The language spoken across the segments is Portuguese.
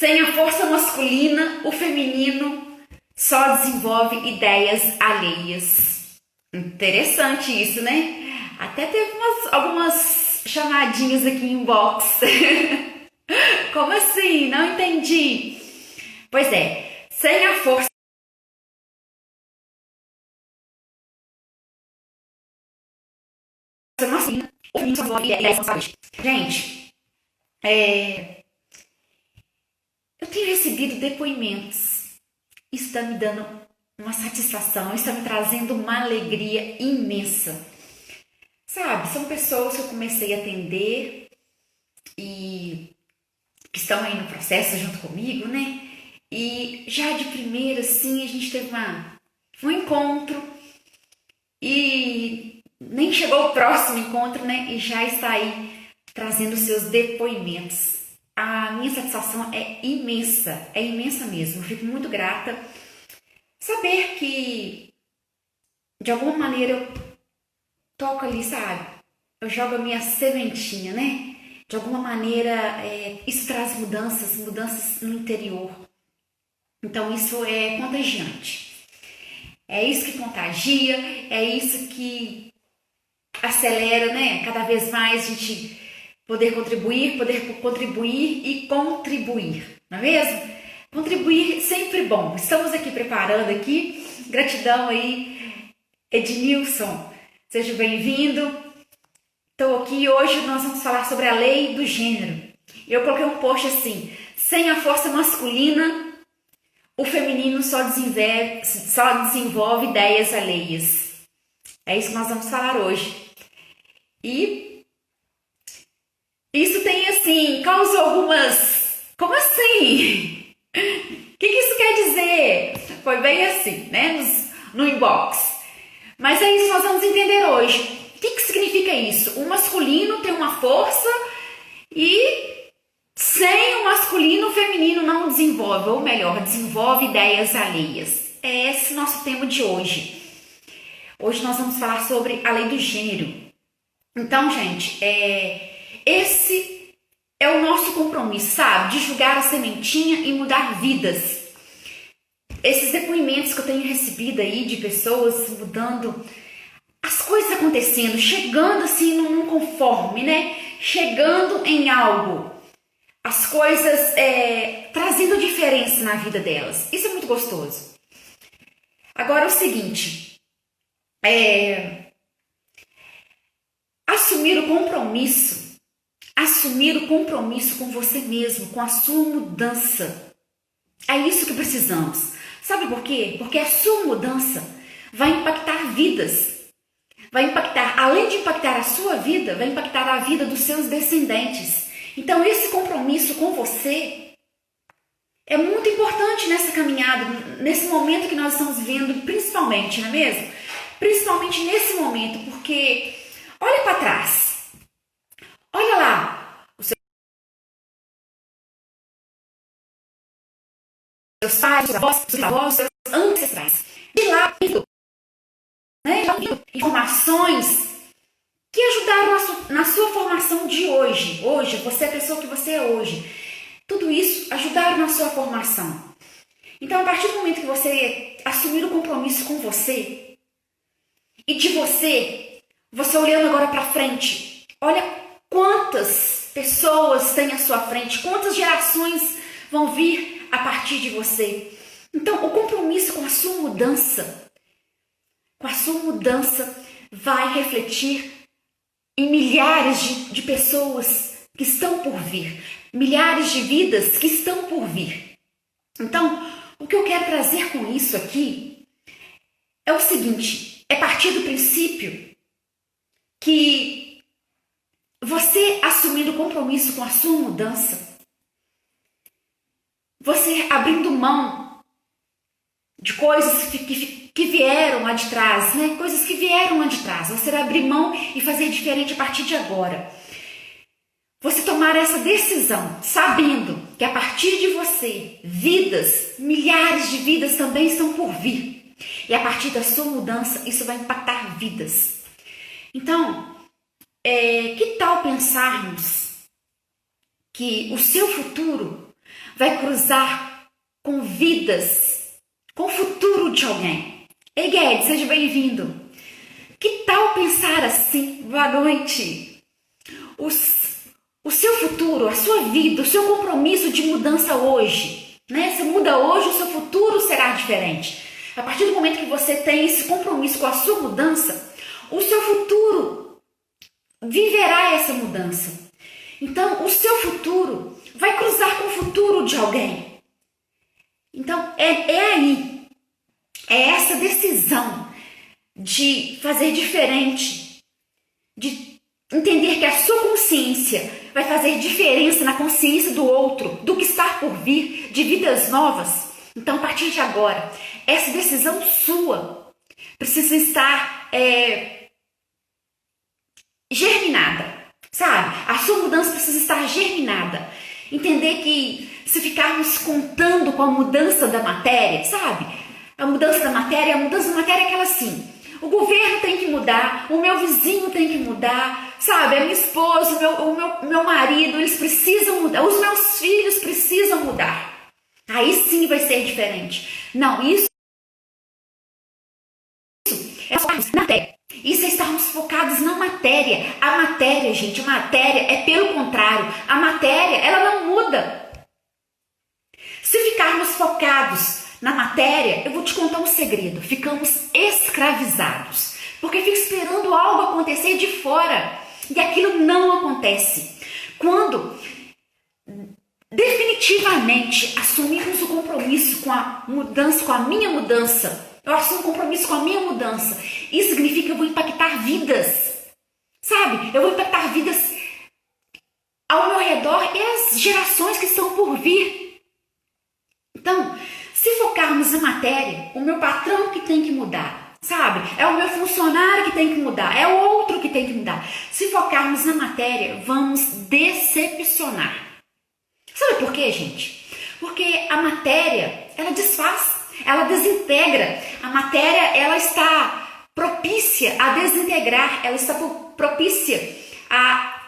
Sem a força masculina, o feminino só desenvolve ideias alheias. Interessante isso, né? Até teve algumas chamadinhas aqui em inbox. Como assim? Não entendi. Pois é, sem a força masculina, o feminino só desenvolve ideias alheias. Gente, eu tenho recebido depoimentos. Isso está me dando uma satisfação, isso está me trazendo uma alegria imensa. Sabe, são pessoas que eu comecei a atender e que estão aí no processo junto comigo, né? E já de primeira, assim, a gente teve um encontro e nem chegou o próximo encontro, né? E já está aí trazendo seus depoimentos. A minha satisfação é imensa mesmo. Eu fico muito grata saber que de alguma maneira eu toco ali, sabe? Eu jogo a minha sementinha, né? De alguma maneira isso traz mudanças no interior. Então isso é contagiante. É isso que contagia, é isso que acelera, né? Cada vez mais a gente poder contribuir e contribuir, não é mesmo? Contribuir sempre bom. Estamos aqui preparando aqui. Gratidão aí, Ednilson. Seja bem-vindo. Estou aqui hoje, nós vamos falar sobre a lei do gênero. Eu coloquei um post assim: sem a força masculina, o feminino só desenvolve ideias alheias. É isso que nós vamos falar hoje. E isso tem assim, causou algumas... Como assim? O que isso quer dizer? Foi bem assim, né? No inbox. Mas é isso que nós vamos entender hoje. O que significa isso? O masculino tem uma força e sem o masculino, o feminino não desenvolve, ou melhor, desenvolve ideias alheias. É esse nosso tema de hoje. Hoje nós vamos falar sobre a lei do gênero. Então, gente, esse é o nosso compromisso, sabe? De jogar a sementinha e mudar vidas. Esses depoimentos que eu tenho recebido aí de pessoas mudando, as coisas acontecendo, chegando assim num conforme, né? Chegando em algo. As coisas trazendo diferença na vida delas. Isso é muito gostoso. Agora é o seguinte, assumir o compromisso com você mesmo, com a sua mudança. É isso que precisamos. Sabe por quê? Porque a sua mudança vai impactar vidas. Vai impactar, além de impactar a sua vida, vai impactar a vida dos seus descendentes. Então, esse compromisso com você é muito importante nessa caminhada, nesse momento que nós estamos vivendo, principalmente, não é mesmo? Principalmente nesse momento, porque olha para trás. Olha lá, os seus pais, os avós, os seus ancestrais. De lá, né? Informações que ajudaram na sua formação de hoje. Hoje, você é a pessoa que você é hoje. Tudo isso ajudaram na sua formação. Então, a partir do momento que você assumir o compromisso com você e de você olhando agora para frente, olha quantas pessoas tem à sua frente, quantas gerações vão vir a partir de você. Então, o compromisso com a sua mudança, vai refletir em milhares de pessoas que estão por vir, milhares de vidas que estão por vir. Então, o que eu quero trazer com isso aqui é o seguinte, é partir do princípio que você assumindo compromisso com a sua mudança, você abrindo mão de coisas que vieram lá de trás, né? Coisas que vieram lá de trás. Você vai abrir mão e fazer diferente a partir de agora. Você tomar essa decisão, sabendo que a partir de você, vidas, milhares de vidas também estão por vir. E a partir da sua mudança, isso vai impactar vidas. Então, que tal pensarmos que o seu futuro vai cruzar com vidas, com o futuro de alguém. Ei, Guedes, seja bem-vindo. Que tal pensar assim? Boa noite. O seu futuro, a sua vida, o seu compromisso de mudança hoje, né? Se muda hoje, o seu futuro será diferente. A partir do momento que você tem esse compromisso com a sua mudança, o seu futuro viverá essa mudança. Então, o seu futuro vai cruzar com o futuro de alguém. Então, é aí, é essa decisão de fazer diferente, de entender que a sua consciência vai fazer diferença na consciência do outro, do que está por vir, de vidas novas. Então, a partir de agora, essa decisão sua precisa estar germinada, sabe? A sua mudança precisa estar germinada. Entender que se ficarmos contando com a mudança da matéria, sabe? A mudança da matéria é aquela assim: o governo tem que mudar, o meu vizinho tem que mudar, sabe? A minha esposa, o meu marido, eles precisam mudar, os meus filhos precisam mudar. Aí sim vai ser diferente. Não, isso é focarmos na matéria. Isso é estarmos focados na matéria. A matéria, gente, a matéria é pelo contrário. A matéria, ela não muda. Se ficarmos focados na matéria, eu vou te contar um segredo. Ficamos escravizados. Porque fica esperando algo acontecer de fora. E aquilo não acontece. Quando definitivamente assumimos o compromisso com a mudança, com a minha mudança, eu assumo um compromisso com a minha mudança, isso significa que eu vou impactar vidas, sabe? Eu vou impactar vidas ao meu redor e as gerações que estão por vir. Então, se focarmos na matéria, o meu patrão que tem que mudar, sabe? É o meu funcionário que tem que mudar, é o outro que tem que mudar. Se focarmos na matéria, vamos decepcionar. Sabe por quê, gente? Porque a matéria, ela desfaz, ela desintegra. A matéria, ela está propícia a desintegrar, ela está propícia a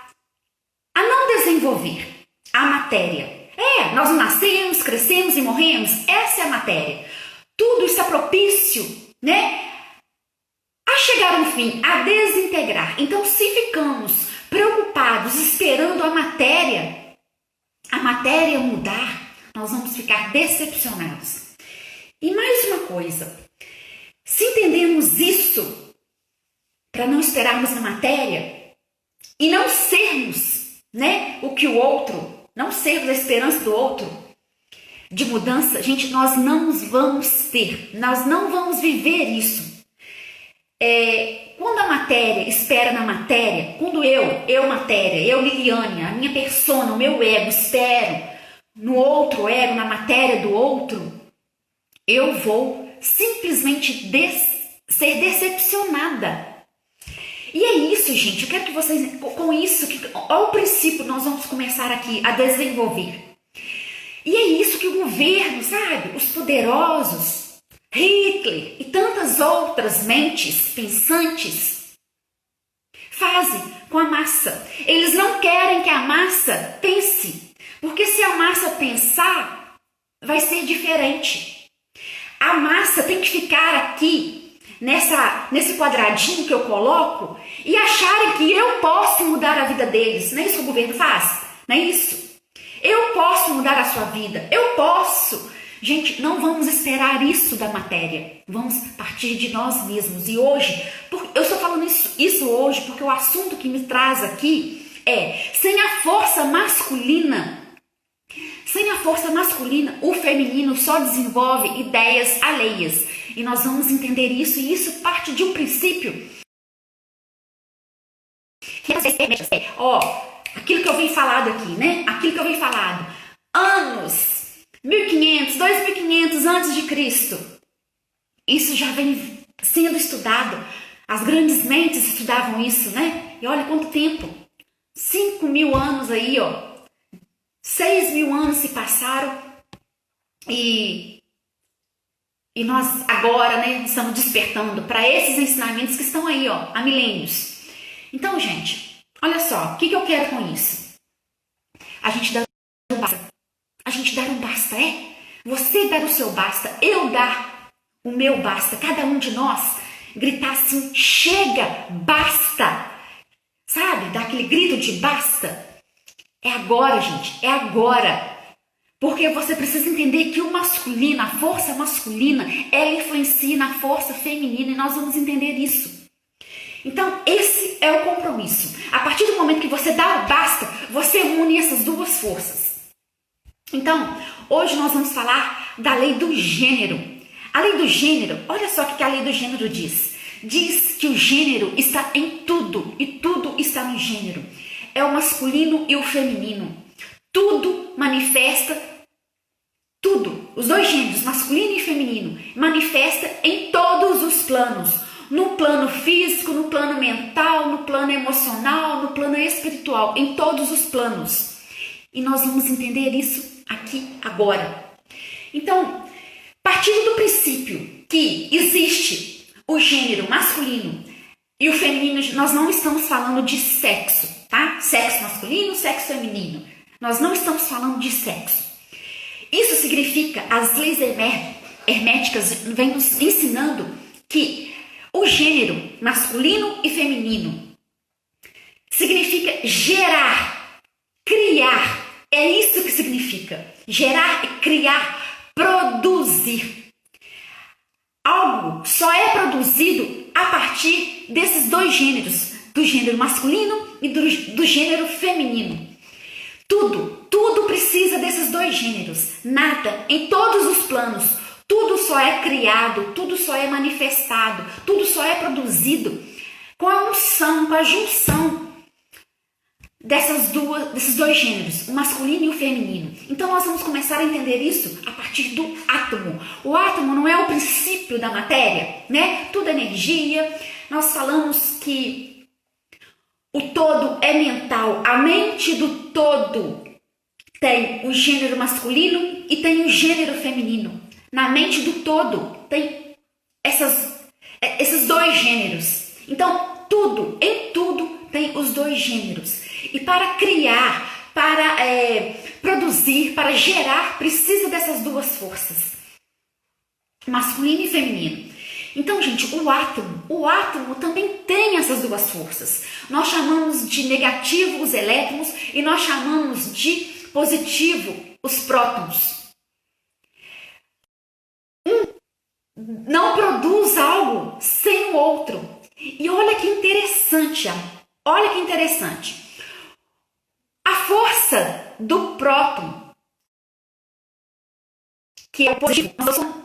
não desenvolver a matéria. Nós nascemos, crescemos e morremos, essa é a matéria. Tudo está propício, né, a chegar ao fim, a desintegrar. Então, se ficamos preocupados, esperando a matéria mudar, nós vamos ficar decepcionados. E mais uma coisa, se entendermos isso, para não esperarmos na matéria e não sermos, né, o que o outro, não sermos a esperança do outro de mudança, gente, nós não vamos viver isso. Quando a matéria espera na matéria, quando eu matéria, eu Liliane, a minha persona, o meu ego, espero no outro ego, na matéria do outro, eu vou simplesmente ser decepcionada. E é isso, gente, eu quero que vocês, com isso, ao princípio nós vamos começar aqui a desenvolver. E é isso que o governo, sabe, os poderosos, Hitler e tantas outras mentes pensantes fazem com a massa. Eles não querem que a massa pense, porque se a massa pensar, vai ser diferente. A massa tem que ficar aqui, nesse quadradinho que eu coloco, e acharem que eu posso mudar a vida deles. Não é isso que o governo faz? Não é isso? Eu posso mudar a sua vida, eu posso. Gente, não vamos esperar isso da matéria, vamos partir de nós mesmos. E hoje, eu estou falando isso hoje porque o assunto que me traz aqui é: sem a força masculina, o feminino só desenvolve ideias alheias. E nós vamos entender isso, e isso parte de um princípio. Aquilo que eu venho falado aqui, né? Aquilo que eu venho falado. Anos 1500, 2500 antes de Cristo. Isso já vem sendo estudado. As grandes mentes estudavam isso, né? E olha quanto tempo. 5.000 anos aí, 6.000 anos se passaram. E nós agora, né, estamos despertando para esses ensinamentos que estão aí, há milênios. Então, gente, olha só, o que eu quero com isso? A gente dá um passo. A gente dar um basta, Você dar o seu basta, eu dar o meu basta, cada um de nós gritar assim, chega, basta, sabe? Dar aquele grito de basta. É agora, gente, é agora. Porque você precisa entender que o masculino, a força masculina, ela influencia na força feminina e nós vamos entender isso. Então, esse é o compromisso. A partir do momento que você dá o basta, você une essas duas forças. Então, hoje nós vamos falar da lei do gênero. A lei do gênero, olha só o que a lei do gênero diz. Diz que o gênero está em tudo e tudo está no gênero. É o masculino e o feminino. Tudo manifesta, tudo, os dois gêneros, masculino e feminino, manifesta em todos os planos. No plano físico, no plano mental, no plano emocional, no plano espiritual, em todos os planos. E nós vamos entender isso aqui agora. Então, partindo do princípio que existe o gênero masculino e o feminino, nós não estamos falando de sexo, tá? Sexo masculino, sexo feminino. Nós não estamos falando de sexo. Isso significa, as leis herméticas vêm nos ensinando que o gênero masculino e feminino significa gerar, criar. É isso que significa. Gerar e criar, produzir. Algo só é produzido a partir desses dois gêneros, do gênero masculino e do gênero feminino. Tudo precisa desses dois gêneros. Nada, em todos os planos, tudo só é criado, tudo só é manifestado, tudo só é produzido com a unção, com a junção desses dois gêneros, o masculino e o feminino. Então nós vamos começar a entender isso a partir do átomo. O átomo não é o princípio da matéria, né? Tudo é energia. Nós falamos que o todo é mental. A mente do todo tem o gênero masculino e tem o gênero feminino. Na mente do todo tem esses dois gêneros. Então, em tudo tem os dois gêneros. E para criar, para produzir, para gerar, precisa dessas duas forças, masculino e feminino. Então, gente, o átomo também tem essas duas forças. Nós chamamos de negativo os elétrons e nós chamamos de positivo os prótons. Não produz algo sem o outro. E olha que interessante, olha que interessante. A força do próton, que é o positivo, nós vamos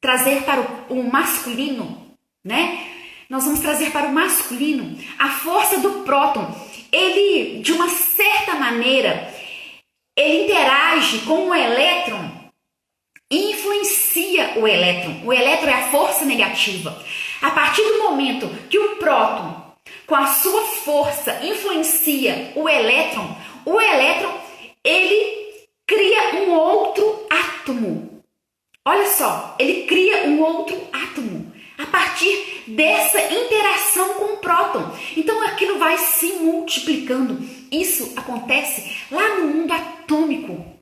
trazer para o masculino, né? Nós vamos trazer para o masculino a força do próton. Ele, de uma certa maneira, ele interage com o elétron e influencia o elétron. O elétron é a força negativa. A partir do momento que o próton, com a sua força, influencia o elétron, ele cria um outro átomo. Olha só, ele cria um outro átomo a partir dessa interação com o próton. Então aquilo vai se multiplicando. Isso acontece lá no mundo atômico.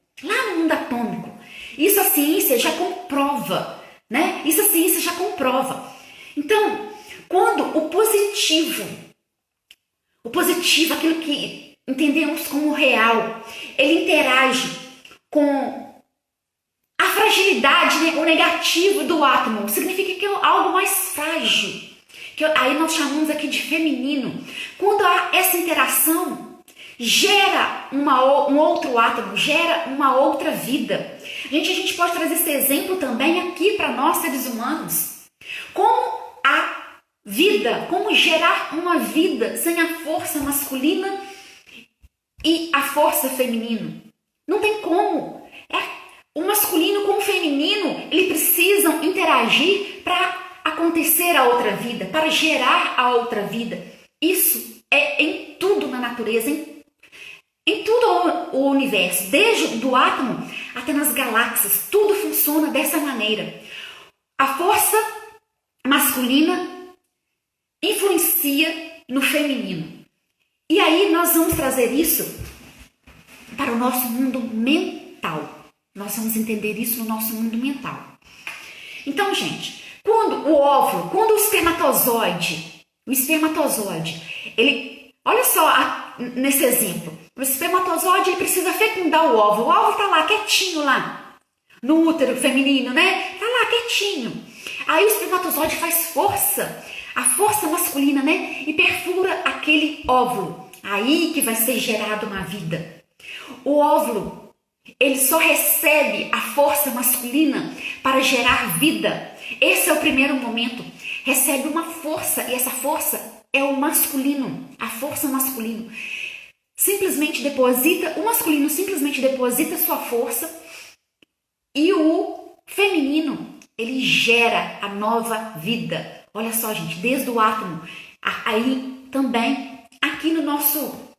Isso a ciência já comprova, né? Isso a ciência já comprova. Então, quando o positivo, aquilo que entendemos como real, ele interage com a fragilidade, né? O negativo do átomo, significa que é algo mais frágil, que aí nós chamamos aqui de feminino. Quando há essa interação, gera um outro átomo, gera uma outra vida. A gente pode trazer esse exemplo também aqui para nós, seres humanos. Como a vida, como gerar uma vida sem a força masculina e a força feminina. Não tem como. O masculino com o feminino, eles precisam interagir para acontecer a outra vida, para gerar a outra vida. Isso é em tudo na natureza, em todo o universo, desde do átomo até nas galáxias, tudo funciona dessa maneira. A força masculina influencia no feminino. E aí nós vamos trazer isso para o nosso mundo mental. Nós vamos entender isso no nosso mundo mental. Então, gente, quando o óvulo, quando o espermatozoide, ele, olha só nesse exemplo, o espermatozoide ele precisa fecundar o óvulo tá lá quietinho lá, no útero feminino, né? Tá lá quietinho. Aí o espermatozoide faz força, a força masculina, né? E perfura aquele óvulo. Aí que vai ser gerada uma vida. O óvulo, ele só recebe a força masculina para gerar vida. Esse é o primeiro momento. Recebe uma força e essa força é o masculino, a força masculina. O masculino simplesmente deposita sua força e o feminino, ele gera a nova vida. Olha só, gente, desde o átomo, aí também, aqui no nosso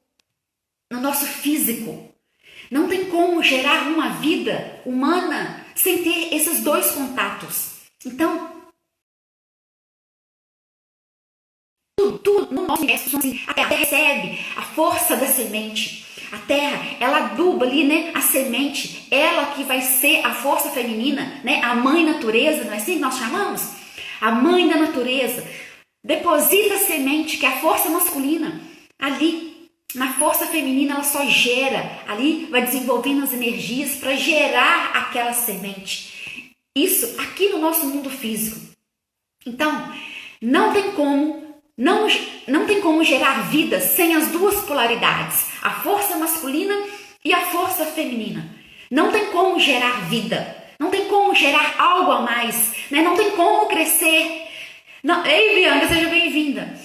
físico, não tem como gerar uma vida humana sem ter esses dois contatos. Então, tudo no nosso universo, a Terra recebe a força da semente. A Terra, ela aduba ali, né, a semente, ela que vai ser a força feminina, né, a mãe natureza, não é assim que nós chamamos? A mãe da natureza deposita a semente, que é a força masculina, ali. Na força feminina, ela só gera, ali vai desenvolvendo as energias para gerar aquela semente. Isso aqui no nosso mundo físico. Então, não tem como gerar vida sem as duas polaridades, a força masculina e a força feminina. Não tem como gerar vida, não tem como gerar algo a mais, né? Não tem como crescer. Não, ei, Bianca, seja bem-vinda.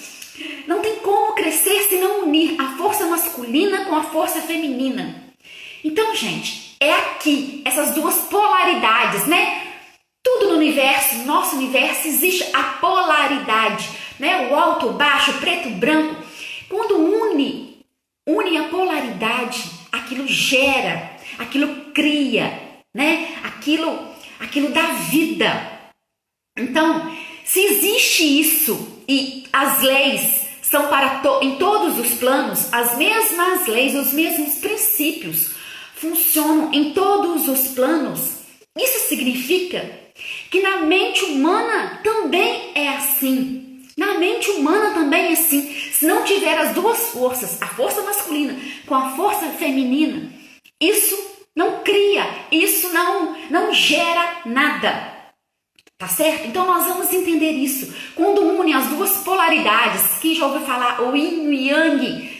Não tem como crescer se não unir a força masculina com a força feminina. Então, gente, é aqui, essas duas polaridades, né? Tudo no universo, no nosso universo, existe a polaridade, né? O alto, o baixo, o preto, o branco. Quando une a polaridade, aquilo gera, aquilo cria, né? Aquilo dá vida. Então, se existe isso e as leis são para em todos os planos, as mesmas leis, os mesmos princípios funcionam em todos os planos, isso significa que na mente humana também é assim. Na mente humana também é assim. Se não tiver as duas forças, a força masculina com a força feminina, isso não cria, isso não gera nada. Tá certo? Então nós vamos entender isso. Quando une as duas polaridades, quem já ouviu falar o yin e o yang,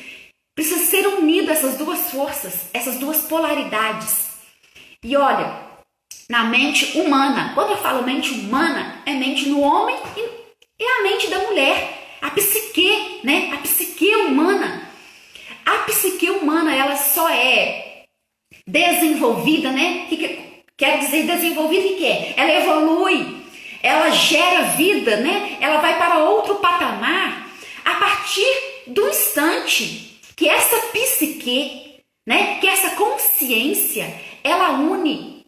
precisa ser unido essas duas forças, essas duas polaridades. E olha, na mente humana, quando eu falo mente humana, é mente no homem e a mente da mulher, a psique, né? A psique humana. A psique humana, ela só é desenvolvida, né? Que quer dizer desenvolvida e quer? Ela evolui. Ela gera vida, né? Ela vai para outro patamar a partir do instante que essa psique, né? Que essa consciência, ela une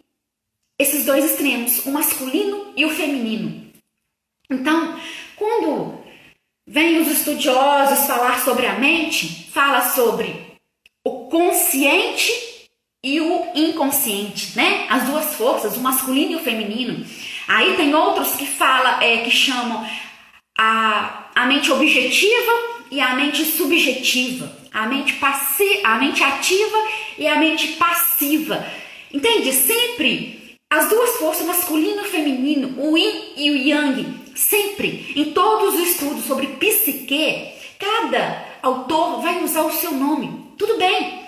esses dois extremos, o masculino e o feminino. Então, quando vem os estudiosos falar sobre a mente, fala sobre o consciente e o inconsciente, né? As duas forças, o masculino e o feminino. Aí tem outros que que chamam a mente objetiva e a mente subjetiva, a mente ativa e a mente passiva. Entende? Sempre as duas forças, masculino e feminino, o yin e o yang, sempre em todos os estudos sobre psique, cada autor vai usar o seu nome. Tudo bem,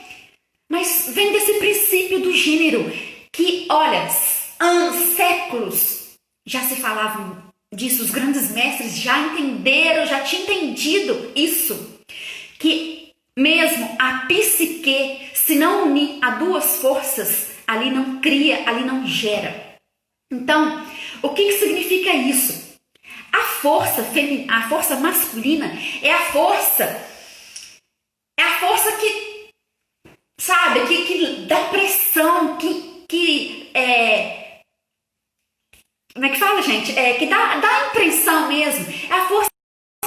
mas vem desse princípio do gênero que, olha, séculos já se falavam disso, os grandes mestres já entenderam, já tinham entendido isso, que mesmo a psique, se não unir a duas forças, ali não cria, ali não gera. Então, o que significa isso? A força masculina é a força que, sabe, que dá pressão, como é que fala, gente? Que dá impressão mesmo. É a força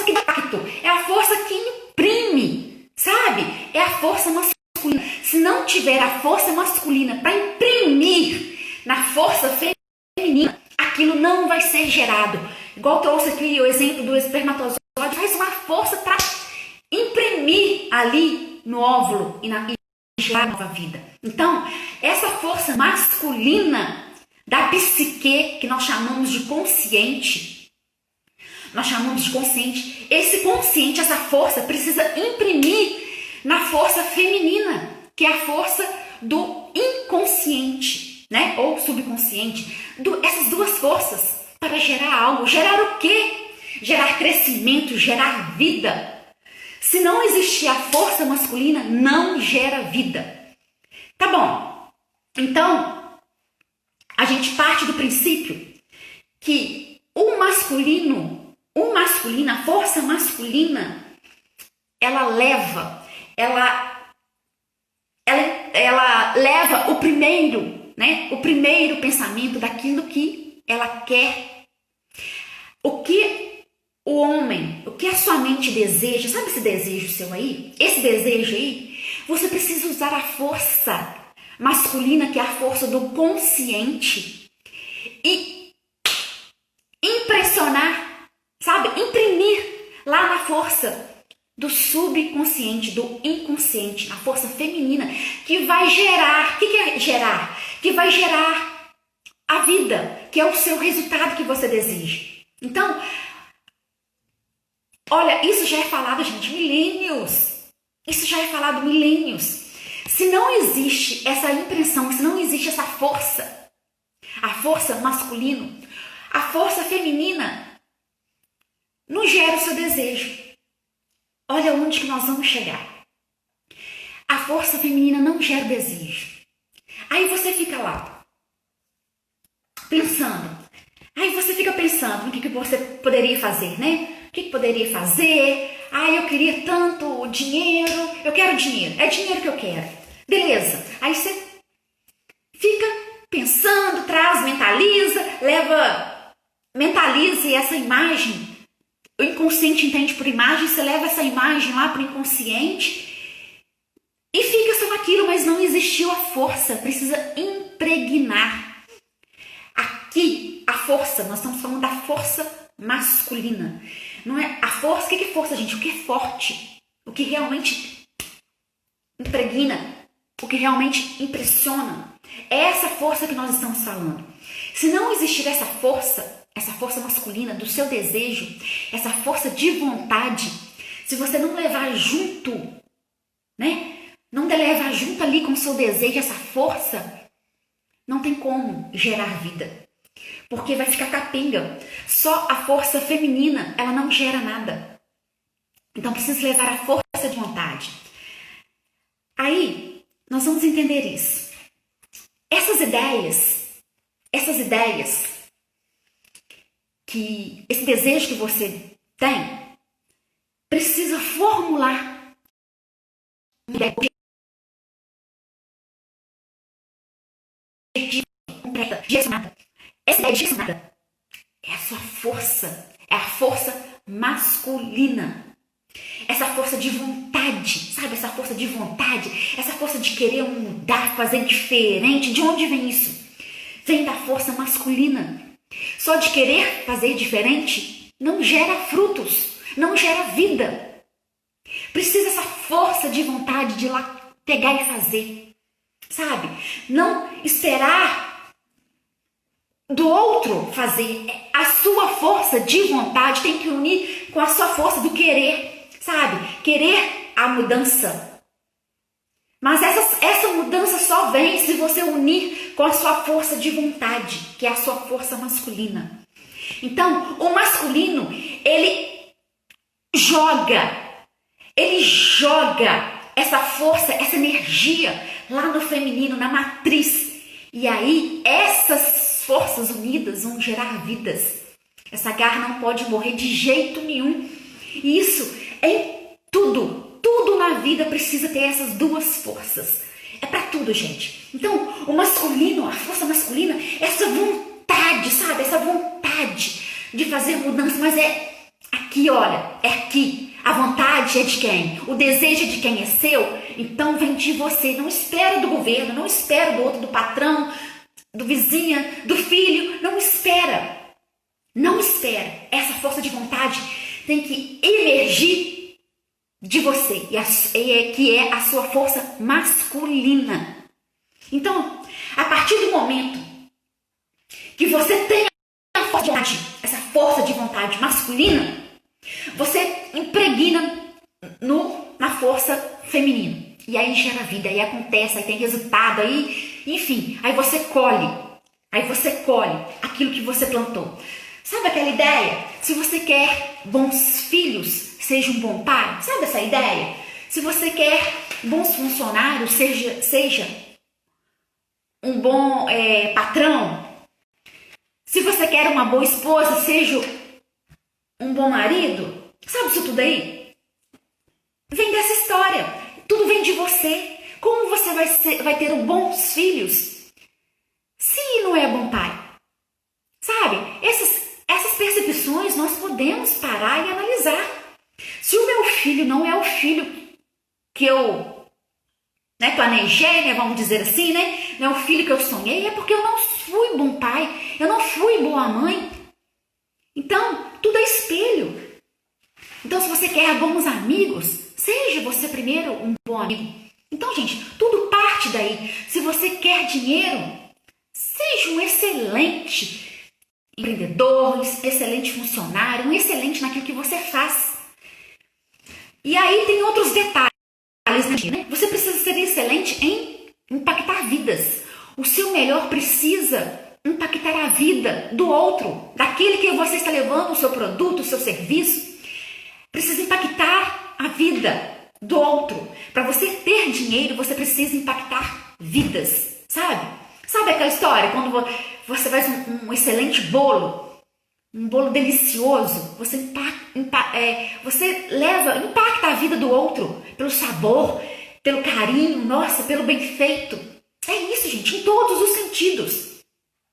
que dá impacto. É a força que imprime, sabe? É a força masculina. Se não tiver a força masculina para imprimir força feminina, aquilo não vai ser gerado. Igual trouxe aqui o exemplo do espermatozoide, faz uma força para imprimir ali no óvulo e gerar nova vida. Então, essa força masculina da psique, que nós chamamos de consciente, esse consciente, essa força precisa imprimir na força feminina, que é a força do inconsciente, né? Ou subconsciente. Essas duas forças para gerar algo. Gerar o quê? Gerar crescimento, gerar vida. Se não existir a força masculina, não gera vida. Tá bom. Então, a gente parte do princípio que a força masculina, ela leva o primeiro pensamento daquilo que ela quer. O que o homem, o que a sua mente deseja, sabe esse desejo seu aí? Esse desejo aí, você precisa usar a força masculina, que é a força do consciente, e impressionar, sabe? Imprimir lá na força do subconsciente, do inconsciente, a força feminina, que vai gerar, o que é gerar? Que vai gerar a vida, que é o seu resultado que você deseja. Então, olha, isso já é falado, gente, milênios. Isso já é falado milênios. Se não existe essa impressão, se não existe essa força, a força masculina, a força feminina não gera o seu desejo. Olha onde que nós vamos chegar. A força feminina não gera desejo. Aí você fica lá, pensando. Aí você fica pensando no que você poderia fazer, né? O que poderia fazer? Eu queria tanto dinheiro. Eu quero dinheiro. É dinheiro que eu quero. Beleza. Aí você fica pensando, mentaliza essa imagem. O inconsciente entende por imagem, você leva essa imagem lá para o inconsciente e fica só naquilo, mas não existiu a força, precisa impregnar. Aqui, a força, nós estamos falando da força masculina. Não é a força, o que é força, gente? O que é forte, o que realmente impregna, o que realmente impressiona. É essa força que nós estamos falando. Se não existir essa força masculina do seu desejo, essa força de vontade, se você não levar junto, né? Não levar junto ali com o seu desejo, essa força, não tem como gerar vida. Porque vai ficar capenga. Só a força feminina, ela não gera nada. Então precisa levar a força de vontade. Aí, nós vamos entender isso. Essas ideias, que esse desejo que você tem, precisa formular uma ideia concreta, direcionada. Essa ideia direcionada é a sua força, é a força masculina. Essa força de vontade, sabe? Essa força de vontade, essa força de querer mudar, fazer diferente. De onde vem isso? Vem da força masculina. Só de querer fazer diferente não gera frutos, não gera vida. Precisa essa força de vontade de ir lá pegar e fazer, sabe? Não esperar do outro fazer. A sua força de vontade tem que unir com a sua força do querer, sabe? Querer a mudança. Mas essa mudança só vem se você unir com a sua força de vontade, que é a sua força masculina. Então, o masculino, ele joga essa força, essa energia lá no feminino, na matriz. E aí, essas forças unidas vão gerar vidas. Essa garra não pode morrer de jeito nenhum. E isso em tudo. Tudo na vida precisa ter essas duas forças. É pra tudo, gente. Então, o masculino, a força masculina, essa vontade, sabe? Essa vontade de fazer mudança. Mas é aqui, olha. É aqui. A vontade é de quem? O desejo é de quem? É seu? Então, vem de você. Não espera do governo, não espera do outro, do patrão. do vizinho, do filho. Não espera. Não espera. Essa força de vontade tem que emergir de você, que é a sua força masculina. Então, a partir do momento que você tem essa força de vontade masculina, você impregna na força feminina. E aí gera vida, aí acontece, aí tem resultado, aí, enfim, aí você colhe aquilo que você plantou. Sabe aquela ideia? Se você quer bons filhos, seja um bom pai. Sabe essa ideia? Se você quer bons funcionários, seja um bom patrão. Se você quer uma boa esposa, seja um bom marido. Sabe isso tudo aí? Vem dessa história. Tudo vem de você. Como você vai ter bons filhos se não é bom pai? Sabe? Essas percepções nós podemos parar e analisar. Se o meu filho não é o filho que eu planejei, vamos dizer assim, não é o filho que eu sonhei, é porque eu não fui bom pai, eu não fui boa mãe. Então, tudo é espelho. Então, se você quer bons amigos, seja você primeiro um bom amigo. Então, gente, tudo parte daí. Se você quer dinheiro, seja um excelente empreendedor, um excelente funcionário, um excelente naquilo que você faz. E aí tem outros detalhes, né? Você precisa ser excelente em impactar vidas. O seu melhor precisa impactar a vida do outro, daquele que você está levando o seu produto, o seu serviço. Precisa impactar a vida do outro. Para você ter dinheiro, você precisa impactar vidas, sabe? Sabe aquela história? Quando você faz um excelente bolo, um bolo delicioso, você impacta a vida do outro pelo sabor, pelo carinho, pelo bem feito. É isso, gente, em todos os sentidos.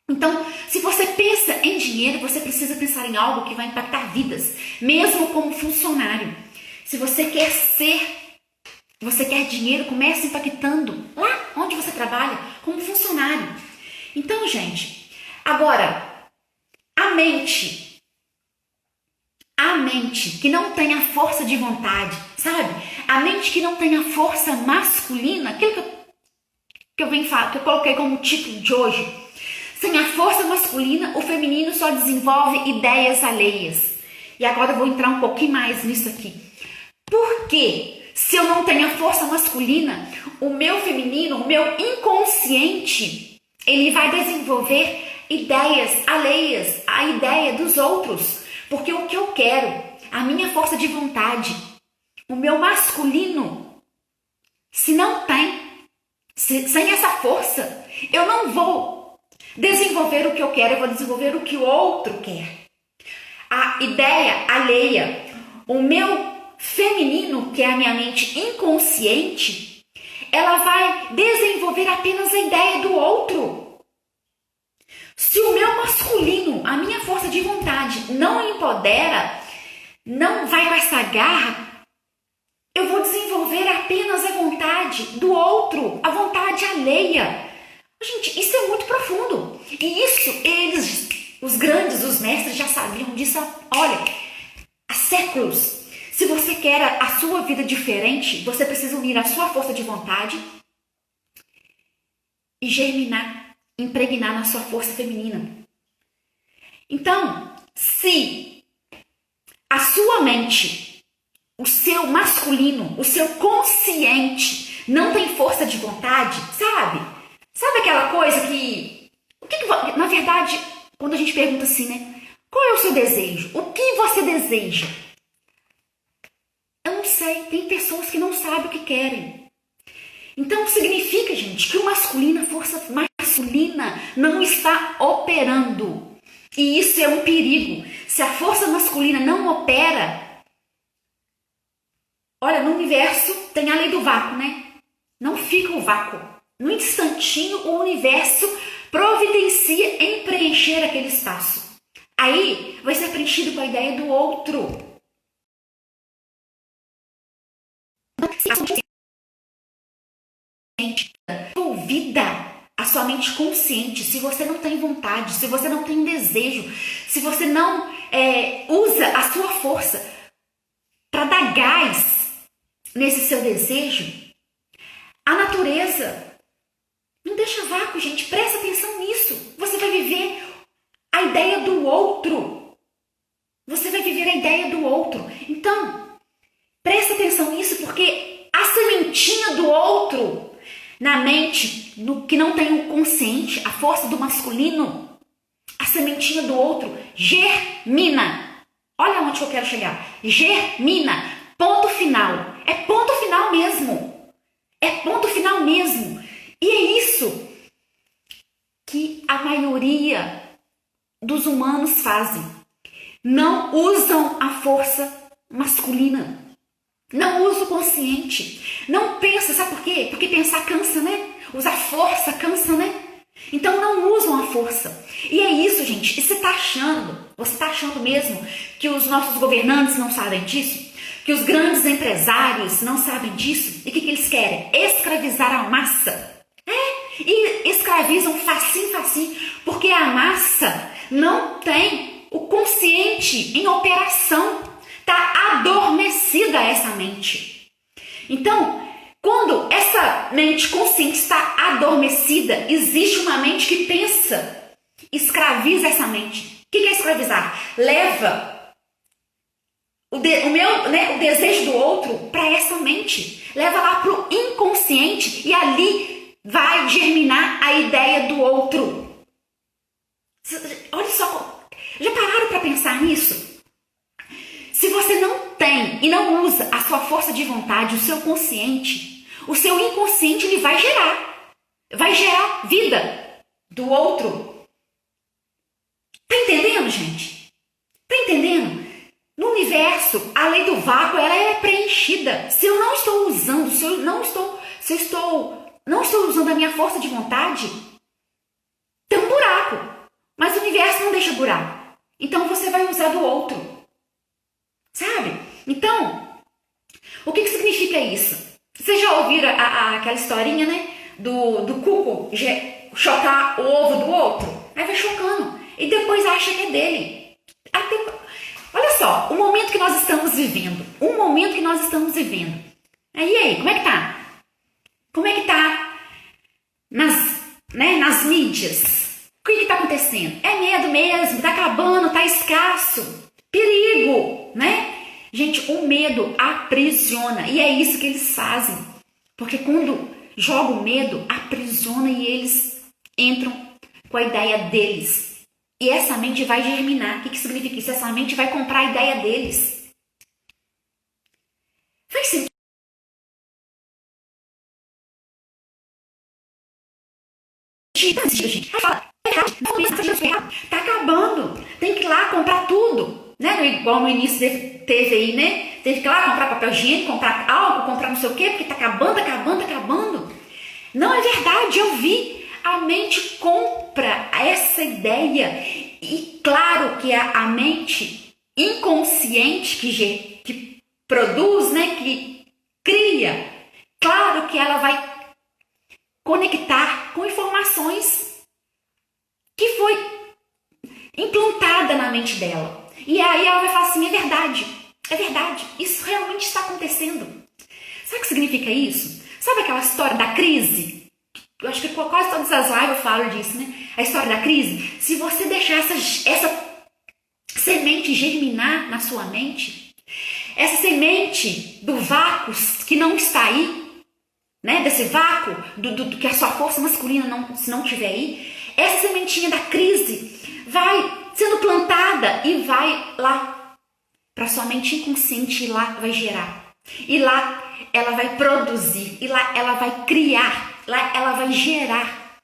Então, se você pensa em dinheiro, você precisa pensar em algo que vai impactar vidas, mesmo como funcionário. Se você quer dinheiro, comece impactando lá onde você trabalha, como funcionário. Então, gente, agora, a mente que não tem a força de vontade, sabe? A mente que não tem a força masculina, aquilo que eu coloquei como título de hoje. Sem a força masculina, o feminino só desenvolve ideias alheias. E agora eu vou entrar um pouquinho mais nisso aqui. Por quê? Se eu não tenho a força masculina, o meu feminino, o meu inconsciente, ele vai desenvolver ideias alheias à ideia dos outros. Porque o que eu quero, a minha força de vontade, o meu masculino, sem essa força, eu não vou desenvolver o que eu quero, eu vou desenvolver o que o outro quer. A ideia alheia, o meu feminino, que é a minha mente inconsciente, ela vai desenvolver apenas a ideia do outro. Se o meu masculino, a minha força de vontade, não empodera, não vai com essa garra, eu vou desenvolver apenas a vontade do outro, a vontade alheia. Gente, isso é muito profundo. E isso, os grandes, os mestres já sabiam disso, olha, há séculos. Se você quer a sua vida diferente, você precisa unir a sua força de vontade e germinar, impregnar na sua força feminina. Então, se a sua mente, o seu masculino, o seu consciente não tem força de vontade, sabe? Sabe aquela coisa que na verdade, quando a gente pergunta assim, qual é o seu desejo? O que você deseja? Eu não sei, tem pessoas que não sabem o que querem. Então significa, gente, que a força masculina não está operando. E isso é um perigo. Se a força masculina não opera, olha, no universo tem a lei do vácuo, Não fica o vácuo. No instantinho, o universo providencia em preencher aquele espaço. Aí vai ser preenchido com a ideia do outro. Envolvida, a sua mente consciente, se você não tem vontade, se você não tem desejo, se você não usa a sua força para dar gás nesse seu desejo, a natureza não deixa vácuo, gente. Presta atenção nisso. Você vai viver a ideia do outro. Você vai viver a ideia do outro. Então, presta atenção nisso, porque a sementinha do outro na mente, no que não tem o consciente, a força do masculino, a sementinha do outro germina. Olha onde eu quero chegar. Germina. Ponto final. É ponto final mesmo. É ponto final mesmo. E é isso que a maioria dos humanos fazem. Não usam a força masculina. Não usa o consciente. Não pensa, sabe por quê? Porque pensar cansa, né? Usar força cansa, né? Então não usam a força. E é isso, gente. E você tá achando mesmo que os nossos governantes não sabem disso? Que os grandes empresários não sabem disso? E o que eles querem? Escravizar a massa. E escravizam facinho, porque a massa não tem o consciente em operação. Está adormecida essa mente. Então, quando essa mente consciente está adormecida, existe uma mente que pensa, escraviza essa mente. O que é escravizar? Leva o desejo do outro para essa mente. Leva lá para o inconsciente e ali vai germinar a ideia do outro. Olha só, já pararam para pensar nisso? Se você não tem e não usa a sua força de vontade, o seu consciente, o seu inconsciente ele vai gerar vida do outro. Tá entendendo, gente? Tá entendendo? No universo, a lei do vácuo ela é preenchida. Se eu não estou usando, se eu não estou usando a minha força de vontade, tem um buraco. Mas o universo não deixa buraco. Então você vai usar do outro. Sabe? Então, o que significa isso? Vocês já ouviram aquela historinha, né? Do cuco chocar o ovo do outro? Aí vai chocando. E depois acha que é dele. Olha só, o momento que nós estamos vivendo. E aí, como é que tá? Como é que tá nas mídias? O que tá acontecendo? É medo mesmo, tá acabando, tá escasso. Perigo, né? Gente, o medo aprisiona. E é isso que eles fazem. Porque quando jogam o medo, aprisiona e eles entram com a ideia deles. E essa mente vai germinar. O que significa isso? Essa mente vai comprar a ideia deles. Faz sentido? Gente. Tá acabando. Tem que ir lá comprar tudo. Né? Igual no início teve aí, né? Teve que ir lá comprar papel higiênico, comprar álcool, comprar não sei o quê, porque tá acabando. Não é verdade, eu vi. A mente compra essa ideia. E claro que a mente inconsciente que produz, né? Que cria. Claro que ela vai conectar com informações que foi implantada na mente dela. E aí ela vai falar assim, é verdade, isso realmente está acontecendo. Sabe o que significa isso? Sabe aquela história da crise? Eu acho que quase todas as lives eu falo disso, né? A história da crise. Se você deixar essa semente germinar na sua mente, essa semente do vácuo que não está aí, né? Desse vácuo, do que a sua força masculina se não tiver aí, essa sementinha da crise vai sendo plantada e vai lá para sua mente inconsciente, e lá vai gerar. E lá ela vai produzir, e lá ela vai criar, lá ela vai gerar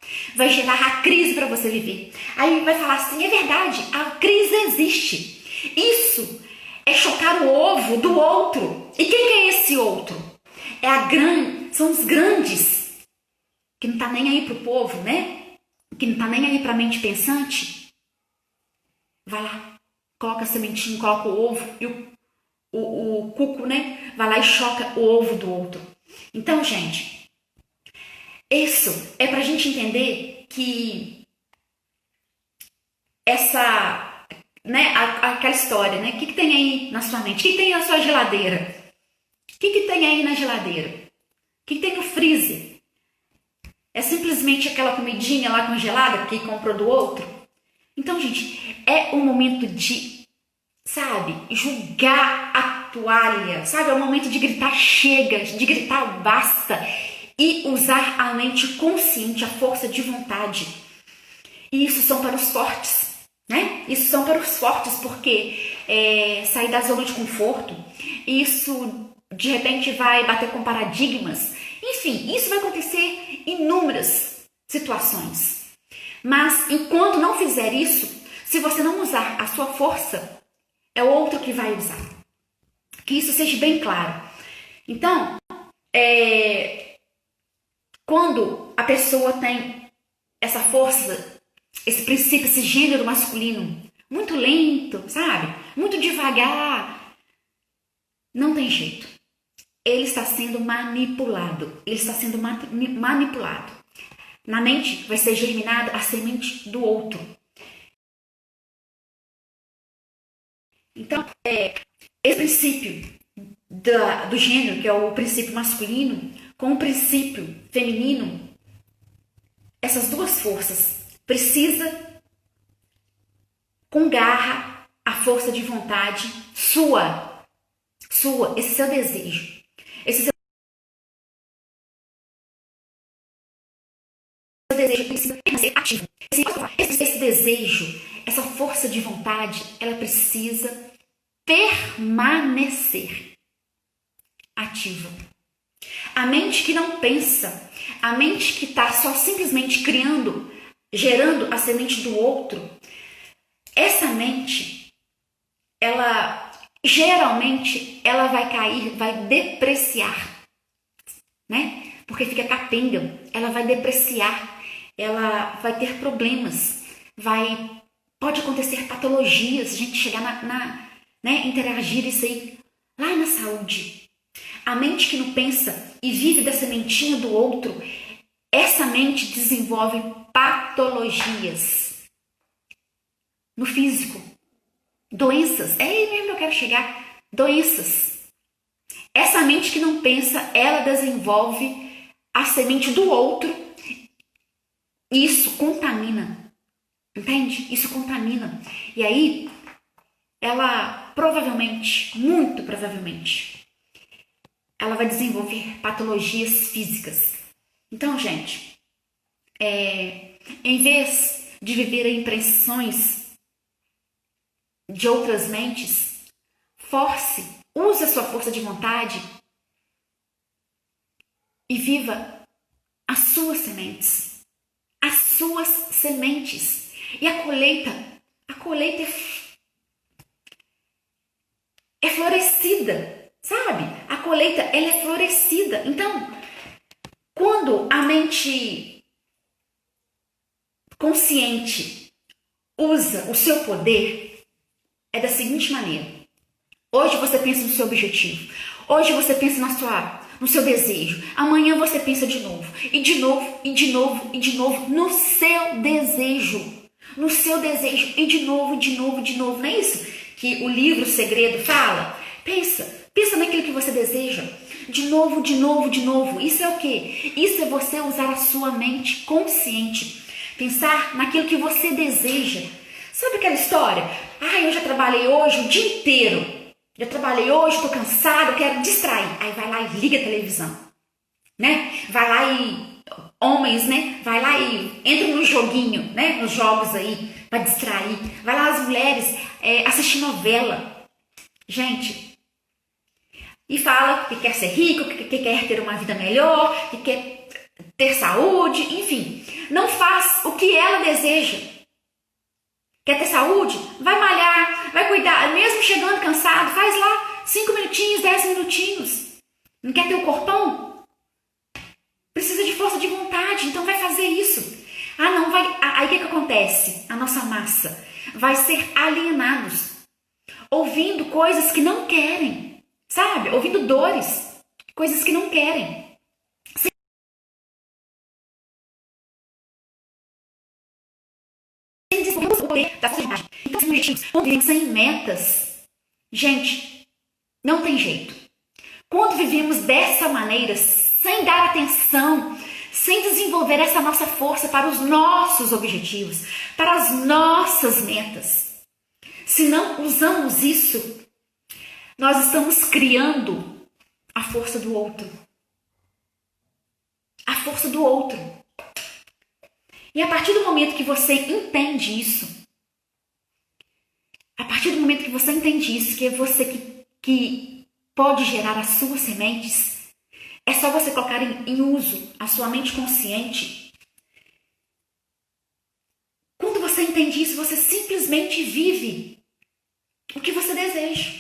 a crise para você viver. Aí vai falar assim, é verdade, a crise existe. Isso é chocar o ovo do outro. E quem é esse outro? São os grandes, que não tá nem aí pro povo, né? Que não tá nem aí pra mente pensante. Vai lá, coloca a sementinha, coloca o ovo e o cuco, né? Vai lá e choca o ovo do outro. Então, gente, isso é pra gente entender que essa, né, aquela história, né? O que tem aí na sua mente? O que tem na sua geladeira? O que tem aí na geladeira? O que tem no freezer? É simplesmente aquela comidinha lá congelada que comprou do outro? Então, gente, é o momento de, sabe, julgar a toalha, sabe? É o momento de gritar chega, de gritar basta e usar a mente consciente, a força de vontade. E isso são para os fortes, né? Isso são para os fortes, porque sair da zona de conforto, isso de repente vai bater com paradigmas. Enfim, isso vai acontecer em inúmeras situações. Mas enquanto não fizer isso, se você não usar a sua força, é o outro que vai usar. Que isso seja bem claro. Então, quando a pessoa tem essa força, esse princípio, esse gênero masculino, muito lento, sabe? Muito devagar, não tem jeito. Ele está sendo manipulado. Ele está sendo manipulado. Na mente vai ser germinada a semente do outro. Então, esse princípio do gênero, que é o princípio masculino, com o princípio feminino, essas duas forças precisa com garra a força de vontade sua, esse seu desejo, esse seu desejo precisa ser ativo. Esse desejo, essa força de vontade, ela precisa permanecer ativa. A mente que não pensa, a mente que está só simplesmente criando, gerando a semente do outro, essa mente, ela geralmente ela vai cair, vai depreciar, né? Porque fica capenga, ela vai depreciar, ela vai ter problemas, pode acontecer patologias, a gente chegar né, interagir isso aí lá na saúde. A mente que não pensa e vive da sementinha do outro, essa mente desenvolve patologias no físico, doenças. É aí mesmo que eu quero chegar, doenças. Essa mente que não pensa, ela desenvolve a semente do outro e isso contamina, entende? Isso contamina. E aí, ela provavelmente, muito provavelmente, ela vai desenvolver patologias físicas. Então, gente, em vez de viver a impressões de outras mentes, use a sua força de vontade e viva as suas sementes. As suas sementes. E a colheita é florescida, sabe? A colheita, ela é florescida. Então, quando a mente consciente usa o seu poder, é da seguinte maneira. Hoje você pensa no seu objetivo. Hoje você pensa no seu desejo. Amanhã você pensa de novo. E de novo, e de novo, e de novo. No seu desejo. No seu desejo. E de novo, e de novo, e de novo. Não é isso que o livro Segredo fala? Pensa naquilo que você deseja. De novo, de novo, de novo. Isso é o quê? Isso é você usar a sua mente consciente. Pensar naquilo que você deseja. Sabe aquela história? Eu já trabalhei hoje o dia inteiro. Já trabalhei hoje, estou cansado, quero distrair. Aí vai lá e liga a televisão, né? Vai lá e homens, né? Vai lá e entra no joguinho, né? Nos jogos aí para distrair. Vai lá as mulheres assistir novela, gente. E fala que quer ser rico, que quer ter uma vida melhor, que quer ter saúde, enfim. Não faz o que ela deseja. Quer ter saúde? Vai malhar, vai cuidar, mesmo chegando cansado, faz lá 5 minutinhos, 10 minutinhos. Não quer ter um corpão? Precisa de força de vontade, então vai fazer isso. Não vai. Aí o que acontece? A nossa massa vai ser alienados, ouvindo coisas que não querem, sabe? Ouvindo dores, coisas que não querem. poder da sociedade. Então, sem objetivos, sem metas, gente, não tem jeito. Quando vivemos dessa maneira, sem dar atenção, sem desenvolver essa nossa força para os nossos objetivos, para as nossas metas, se não usamos isso, nós estamos criando a força do outro. A força do outro. E a partir do momento que você entende isso, que é você que pode gerar as suas sementes, é só você colocar em uso a sua mente consciente. Quando você entende isso, você simplesmente vive o que você deseja.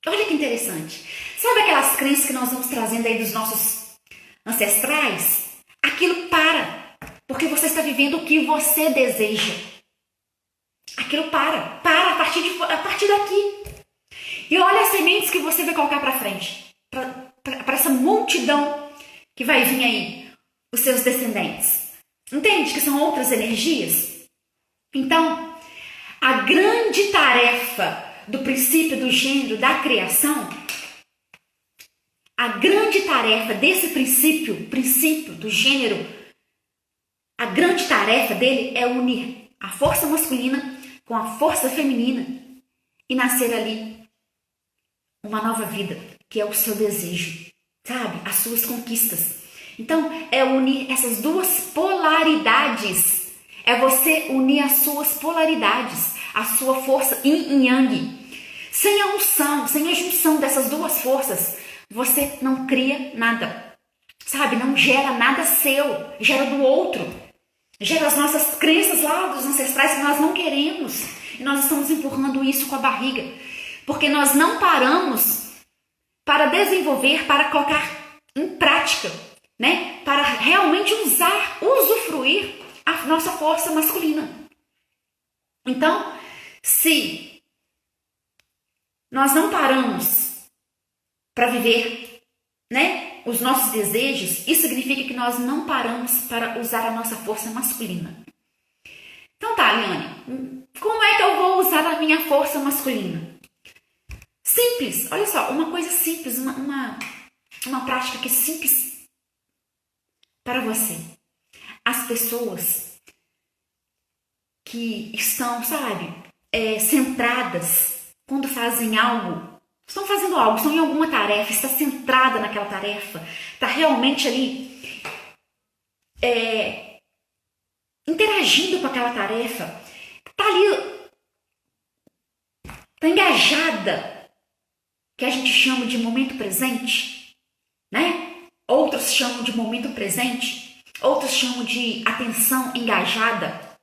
Olha que interessante. Sabe aquelas crenças que nós vamos trazendo aí dos nossos ancestrais? Aquilo para, porque você está vivendo o que você deseja. Aquilo para a partir daqui. E olha as sementes que você vai colocar para frente, para essa multidão que vai vir aí, os seus descendentes. Entende que são outras energias? Então, a grande tarefa do princípio do gênero da criação, a grande tarefa desse princípio do gênero, a grande tarefa dele é unir a força masculina com a força feminina e nascer ali uma nova vida, que é o seu desejo, sabe? As suas conquistas. Então, é unir essas duas polaridades. É você unir as suas polaridades, a sua força yin e yang. Sem a unção, sem a junção dessas duas forças, você não cria nada, sabe? Não gera nada seu, gera do outro. Gera as nossas crenças lá dos ancestrais que nós não queremos. E nós estamos empurrando isso com a barriga. Porque nós não paramos para desenvolver, para colocar em prática, né? Para realmente usufruir a nossa força masculina. Então, se nós não paramos para viver, né, os nossos desejos, isso significa que nós não paramos para usar a nossa força masculina. Então tá, Liane, como é que eu vou usar a minha força masculina? Simples, olha só, uma coisa simples, uma prática que é simples para você. As pessoas que estão, sabe, centradas quando fazem algo, estão fazendo algo, estão em alguma tarefa, está centrada naquela tarefa, está realmente ali interagindo com aquela tarefa, está ali, está engajada, que a gente chama de momento presente, né? Outros chamam de momento presente, outros chamam de atenção engajada.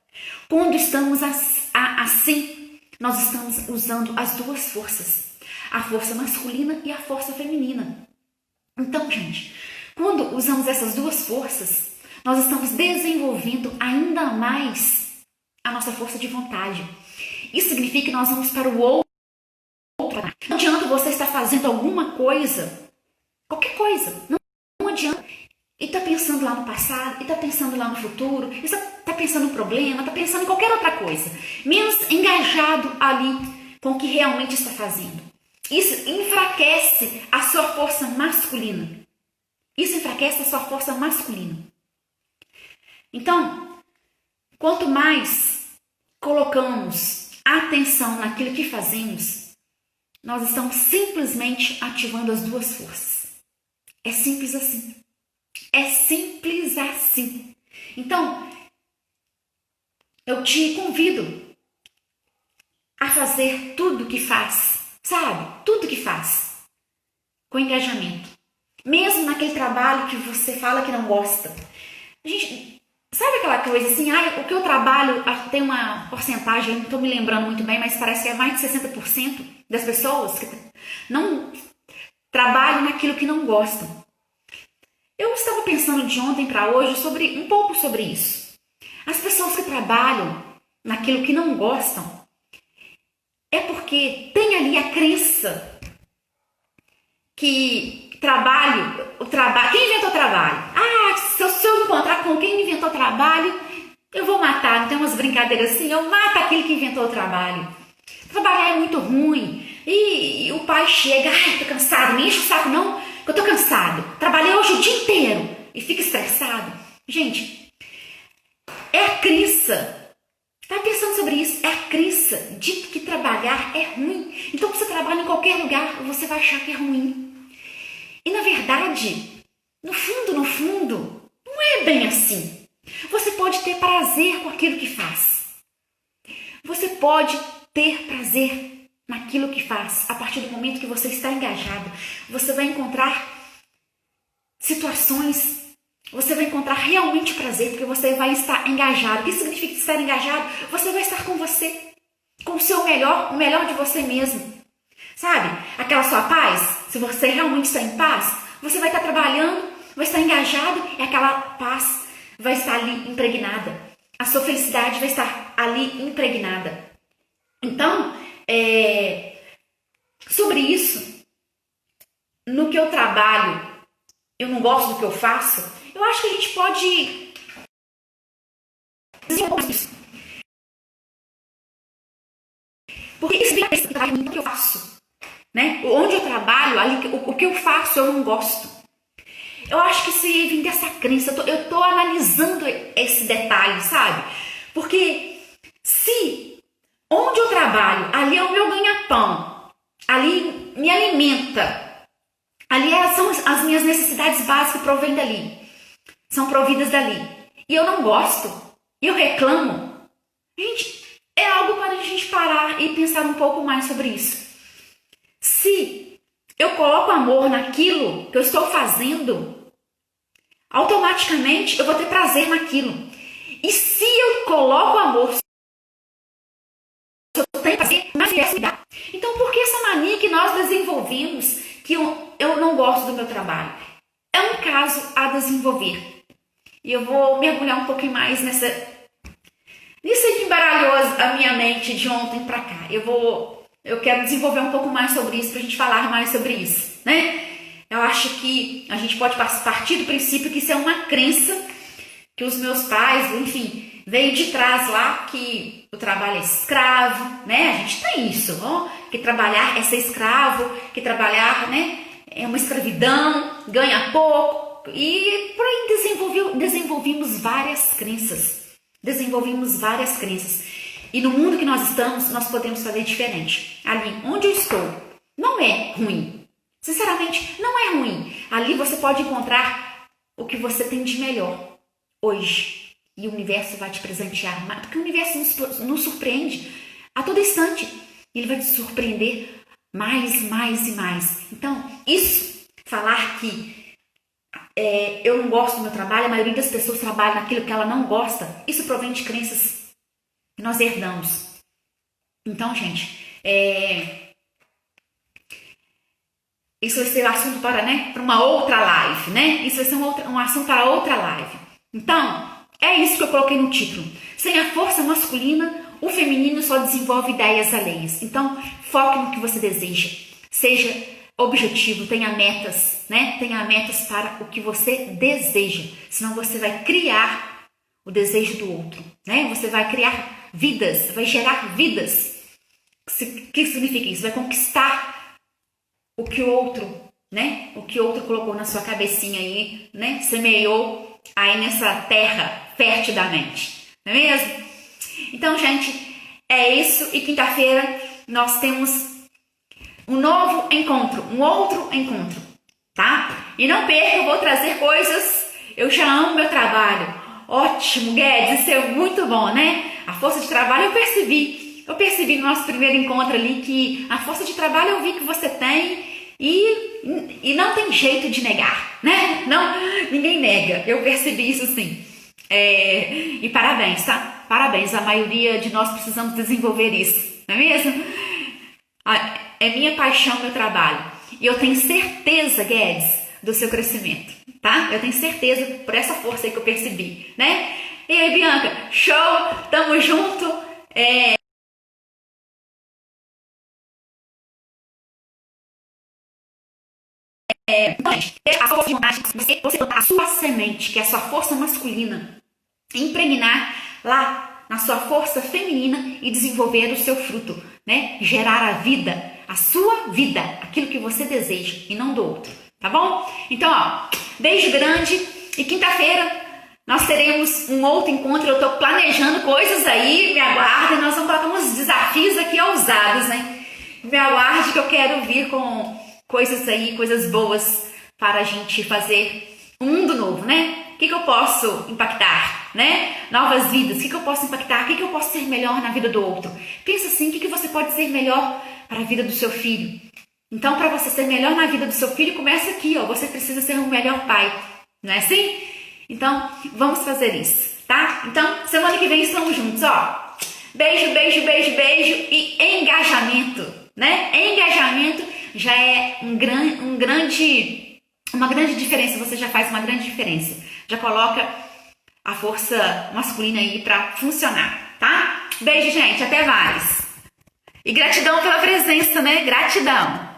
Quando estamos assim, nós estamos usando as duas forças, a força masculina e a força feminina. Então, gente, quando usamos essas duas forças, nós estamos desenvolvendo ainda mais a nossa força de vontade. Isso significa que nós vamos para o outro. Não adianta você estar fazendo alguma coisa, qualquer coisa, não adianta. E está pensando lá no passado, e está pensando lá no futuro, e está pensando no problema, está pensando em qualquer outra coisa, menos engajado ali com o que realmente está fazendo. Isso enfraquece a sua força masculina. Então, quanto mais colocamos atenção naquilo que fazemos, nós estamos simplesmente ativando as duas forças. É simples assim. Então, eu te convido a fazer tudo que faz, sabe? Tudo que faz com engajamento. Mesmo naquele trabalho que você fala que não gosta. Gente, sabe aquela coisa assim, o que eu trabalho tem uma porcentagem, não estou me lembrando muito bem, mas parece que é mais de 60% das pessoas que não trabalham naquilo que não gostam. Eu estava pensando de ontem para hoje um pouco sobre isso. As pessoas que trabalham naquilo que não gostam é porque tem ali a crença que quem inventou trabalho? Se eu encontrar com quem inventou trabalho, Eu vou matar, não tem umas brincadeiras assim, eu mato aquele que inventou o trabalho. Trabalhar é muito ruim. E o pai chega, ai, tô cansado, me enche o saco não, que eu tô cansado. Trabalhei hoje o dia inteiro e fica estressado. Gente, é a crença. Tá pensando sobre isso? É a crença de que trabalhar é ruim. Então, você trabalha em qualquer lugar, você vai achar que é ruim. E na verdade, no fundo, não é bem assim. Você pode ter prazer com aquilo que faz. Você pode ter prazer naquilo que faz. A partir do momento que você está engajado, você vai encontrar situações, você vai encontrar realmente prazer, porque você vai estar engajado. O que significa estar engajado? Você vai estar com você, com o seu melhor, o melhor de você mesmo. Sabe? Aquela sua paz, se você realmente está em paz, você vai estar trabalhando, vai estar engajado e aquela paz vai estar ali impregnada. A sua felicidade vai estar ali impregnada. Então, sobre isso, no que eu trabalho, eu não gosto do que eu faço, eu acho que a gente pode desenvolver isso. Porque isso vem no que eu faço. Né? Onde eu trabalho, ali, o que eu faço, eu não gosto. Eu acho que se vem dessa crença, eu estou analisando esse detalhe, sabe? Porque se onde eu trabalho, ali é o meu ganha-pão, ali me alimenta, ali são as minhas necessidades básicas que provêm dali, são providas dali, e eu não gosto, e eu reclamo, gente, é algo para a gente parar e pensar um pouco mais sobre isso. Se eu coloco amor naquilo que eu estou fazendo, automaticamente eu vou ter prazer naquilo. E se eu coloco amor, se eu tenho prazer, mais me dá. Então, por que essa mania que nós desenvolvemos, que eu não gosto do meu trabalho? É um caso a desenvolver. E eu vou mergulhar um pouquinho mais nisso que embaralhou a minha mente de ontem para cá. Eu quero desenvolver um pouco mais sobre isso, para a gente falar mais sobre isso, né? Eu acho que a gente pode partir do princípio que isso é uma crença que os meus pais, enfim, veio de trás lá, que o trabalho é escravo, né? A gente tem isso, ó, que trabalhar é ser escravo, que trabalhar, né, é uma escravidão, ganha pouco, e por aí desenvolvimos várias crenças. E no mundo que nós estamos, nós podemos fazer diferente. Ali onde eu estou, não é ruim. Sinceramente, não é ruim. Ali você pode encontrar o que você tem de melhor hoje. E o universo vai te presentear. Porque o universo nos surpreende a todo instante. Ele vai te surpreender mais e mais. Então, falar que eu não gosto do meu trabalho, a maioria das pessoas trabalha naquilo que ela não gosta, isso provém de crenças que nós herdamos. Então, gente, isso vai ser um assunto para uma outra live, né? Isso vai ser um assunto para outra live. Então, é isso que eu coloquei no título. Sem a força masculina, o feminino só desenvolve ideias alheias. Então, foque no que você deseja. Seja objetivo, tenha metas, né? Tenha metas para o que você deseja. Senão você vai criar o desejo do outro, né? Você vai criar vidas, vai gerar vidas. O que significa isso? Vai conquistar o que o outro, né? O que o outro colocou na sua cabecinha aí, né? Semeou aí nessa terra fértil da mente, não é mesmo? Então, gente, é isso. E quinta-feira nós temos um novo encontro, um outro encontro, tá? E não perca, eu vou trazer coisas. Eu já amo meu trabalho. Ótimo, Guedes, isso é muito bom, né? A força de trabalho eu percebi no nosso primeiro encontro ali que a força de trabalho eu vi que você tem e não tem jeito de negar, né? Não, ninguém nega, eu percebi isso sim. E parabéns, tá? Parabéns, a maioria de nós precisamos desenvolver isso, não é mesmo? É minha paixão, meu trabalho. E eu tenho certeza, Guedes, do seu crescimento, tá? Eu tenho certeza por essa força aí que eu percebi, né? E aí, Bianca, show, tamo junto. Você botar a sua semente, que é a sua força masculina, impregnar lá na sua força feminina e desenvolver o seu fruto, né? Gerar a vida, a sua vida, aquilo que você deseja e não do outro, tá bom? Então, ó, beijo grande e quinta-feira nós teremos um outro encontro. Eu tô planejando coisas aí, me aguardem, nós vamos colocar uns desafios aqui ousados, né? Me aguarde que eu quero vir com coisas aí, coisas boas para a gente fazer um mundo novo, né? O que eu posso impactar, né? Novas vidas, o que eu posso impactar? O que eu posso ser melhor na vida do outro? Pensa assim, o que você pode ser melhor para a vida do seu filho? Então, para você ser melhor na vida do seu filho, começa aqui, ó. Você precisa ser um melhor pai, não é assim? Então, vamos fazer isso, tá? Então, semana que vem estamos juntos, ó. Beijo, beijo, beijo, beijo e engajamento, né? Engajamento já é uma grande diferença, você já faz uma grande diferença. Já coloca a força masculina aí pra funcionar, tá? Beijo, gente, até mais. E gratidão pela presença, né? Gratidão.